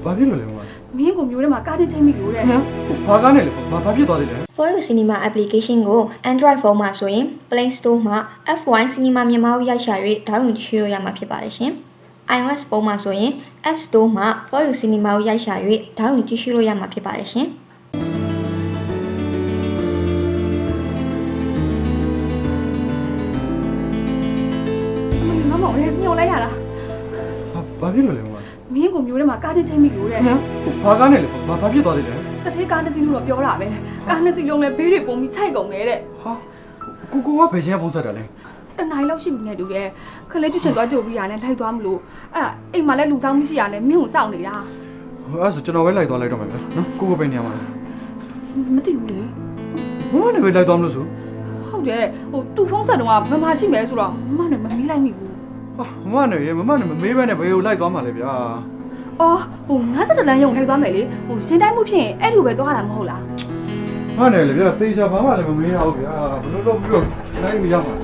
ဘာဖြစ်လို့လဲမမင်းကိုမျိုးထဲမှာကားချင်းချိန်မိလို့တဲ့ဟမ်ဘာကားနဲ့လဲဘာဖြစ်သွားသေးလဲ For You Cinema application ကို Android phone မှာဆိုရင် Play Store မှာ F1 Cinema မြန်မာကိုရိုက်ရှာ၍ဒေါင်းလုဒ်ကြည့်လို့ရမှာဖြစ်ပါတယ်ရှင်။ iOS ဖုန်းမှာဆိုရင် App Store မှာ For You Cinema ကိုရိုက်ရှာ၍ဒေါင်းလုဒ်ကြည့်လို့ရမှာဖြစ်ပါတယ်ရှင်။မမောင်လည်းညှို့လိုက်ရလား ဘာဖြစ်လို့လဲမ မင်းကိုမျိုးထဲမှာကားချင်းချိန်မိလို့တဲ့ ဟမ်ဘာကားနဲ့လဲဘာဖြစ်သွားသေးလဲ တထေးကားတစ်စီးလို့တော့ပြောတာပဲကားနှစ်စီးလုံးလည်းဘေးတွေပုံပြီးခြိုက်ကုန်တယ်တဲ့ ဟာကိုကဘယ်ချင်းကပုံဆက်တာလဲ တနိုင်လောက်ရှိပြီနဲ့တူရဲ့ခလေးကျွတ်ချင်သွားကြုတ်ပြီးရနဲ့လိုက်သွားမလို့အဲ့ဒါအိမ်မှာလည်းလူဆောင်မရှိရနဲ့မင်းကိုစောင့်နေတာ အဲ့ဆိုကျွန်တော်ပဲလိုက်သွားလိုက်တော့မယ်ဗျာနော်ကိုပဲနေရမှာ မသိဘူးလေ မမနဲ့ပဲလိုက်သွားမလို့ဆို ဟုတ်တယ်သူ့ဖုန်းဆက်တော့မမရှိမဲဆိုတော့မမနဲ့မမေးလိုက်မိဘူး ဟာမမနဲ့မမေးဘဲနဲ့ဘယ်ကိုလိုက်သွားမှာလဲဗျာ အော်50လမ်းရုံလိုက်သွားမယ်လေရှင်တိုင်းမှုဖြစ်ရင်အဲ့လိုပဲသွားတာမဟုတ်လား မနဲ့လေဗျာတေချာဘာမှလည်းမမေးရဘူးဗျာဘယ်လိုလုပ်ပြီးတော့လိုက်မရမှာ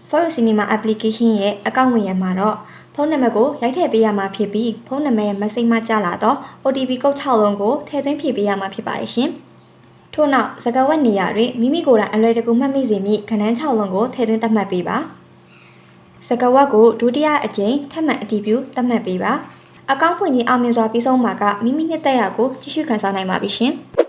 For You Cinema application ရဲ့အကောင့်ဝင်ရမှာတော့ဖုန်းနံပါတ်ကိုရိုက်ထည့်ပေးရမှာဖြစ်ပြီးဖုန်းနံပါတ်ရဲ့ message မှာကြားလာတော့ OTP ကုတ်6လုံးကိုထည့်သွင်းဖြည့်ပေးရမှာဖြစ်ပါတယ်ရှင်။ထို့နောက်စကားဝတ်နေရာတွင်မိမိကိုယ်တိုင်အလွယ်တကူမှတ်မိစေမည့်ခဏန်း6လုံးကိုထည့်သွင်းသတ်မှတ်ပေးပါ။စကားဝတ်ကိုဒုတိယအကြိမ်ထပ်မံအတည်ပြုသတ်မှတ်ပေးပါ။အကောင့်ဖွင့်ခြင်းအောင်မြင်စွာပြီးဆုံးမှာကမိမိနှစ်သက်ရာကိုကြည့်ရှုခန်းစားနိုင်ပါပြီရှင်။